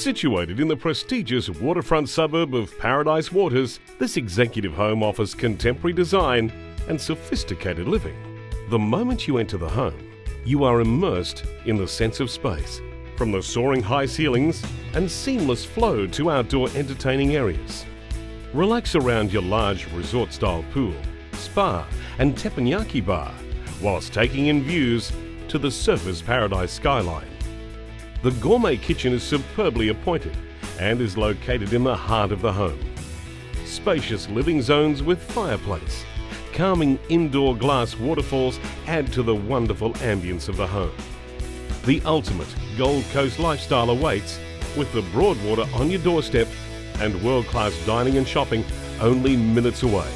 Situated in the prestigious waterfront suburb of Paradise Waters, this executive home offers contemporary design and sophisticated living. The moment you enter the home, you are immersed in the sense of space, from the soaring high ceilings and seamless flow to outdoor entertaining areas. Relax around your large resort-style pool, spa and tepanyaki bar, whilst taking in views to the Surfers Paradise skyline. The Gourmet kitchen is superbly appointed and is located in the heart of the home. Spacious living zones with fireplace, calming indoor glass waterfalls add to the wonderful ambience of the home. The ultimate Gold Coast lifestyle awaits, with the Broadwater on your doorstep and world-class dining and shopping only minutes away.